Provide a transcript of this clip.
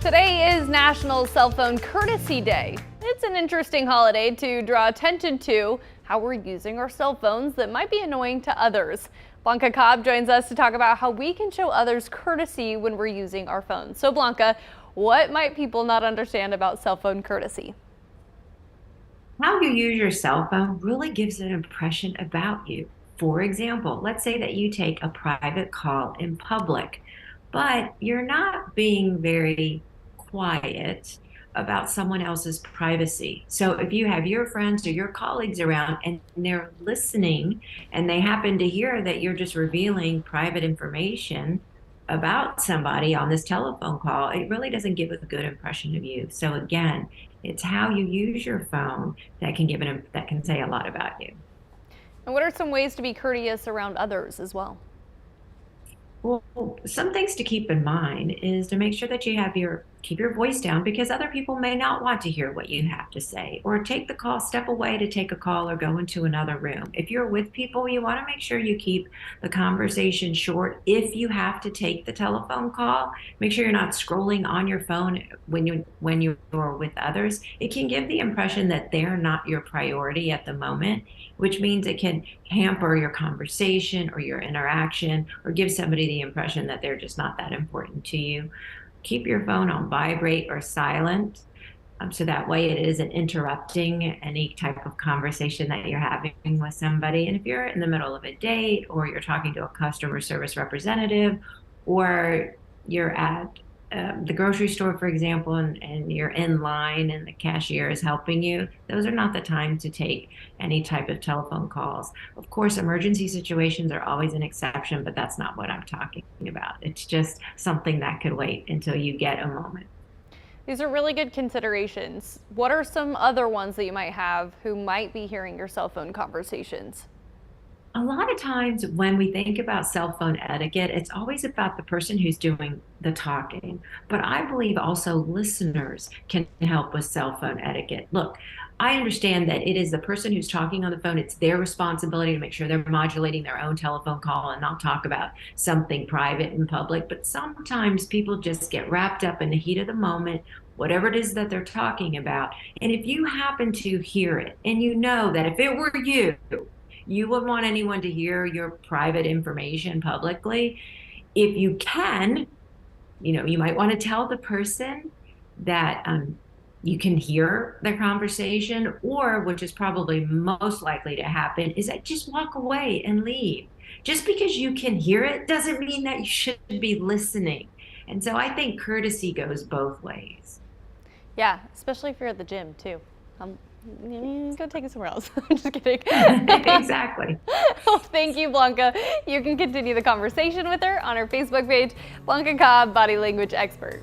Today is National Cell Phone Courtesy Day. It's an interesting holiday to draw attention to how we're using our cell phones that might be annoying to others. Blanca Cobb joins us to talk about how we can show others courtesy when we're using our phones. So Blanca, what might people not understand about cell phone courtesy? How you use your cell phone really gives an impression about you. For example, let's say that you take a private call in public, but you're not being very quiet about someone else's privacy. So if you have your friends or your colleagues around and they're listening and they happen to hear that you're just revealing private information about somebody on this telephone call, it really doesn't give a good impression of you. So again, it's how you use your phone that can that can say a lot about you. And what are some ways to be courteous around others as well? Well, some things to keep in mind is to make sure that you have keep your voice down because other people may not want to hear what you have to say, or take the call, step away to take a call or go into another room. If you're with people, you want to make sure you keep the conversation short. If you have to take the telephone call, make sure you're not scrolling on your phone when you're with others. It can give the impression that they're not your priority at the moment, which means it can hamper your conversation or your interaction or give somebody the impression that they're just not that important to you. Keep your phone on vibrate or silent, so that way it isn't interrupting any type of conversation that you're having with somebody. And if you're in the middle of a date or you're talking to a customer service representative or you're at the grocery store, for example, and you're in line and the cashier is helping you, those are not the time to take any type of telephone calls. Of course, emergency situations are always an exception, but that's not what I'm talking about. It's just something that could wait until you get a moment. These are really good considerations. What are some other ones that you might have who might be hearing your cell phone conversations? A lot of times when we think about cell phone etiquette, it's always about the person who's doing the talking. But I believe also listeners can help with cell phone etiquette. Look, I understand that it is the person who's talking on the phone, it's their responsibility to make sure they're modulating their own telephone call and not talk about something private in public. But sometimes people just get wrapped up in the heat of the moment, whatever it is that they're talking about. And if you happen to hear it and you know that if it were you wouldn't want anyone to hear your private information publicly. If you can, you might want to tell the person that you can hear their conversation, or which is probably most likely to happen, is that just walk away and leave. Just because you can hear it doesn't mean that you should be listening. And so I think courtesy goes both ways. Yeah, especially if you're at the gym too. Go take it somewhere else. I'm just kidding. Exactly. Well, thank you, Blanca. You can continue the conversation with her on her Facebook page, Blanca Cobb, body language expert.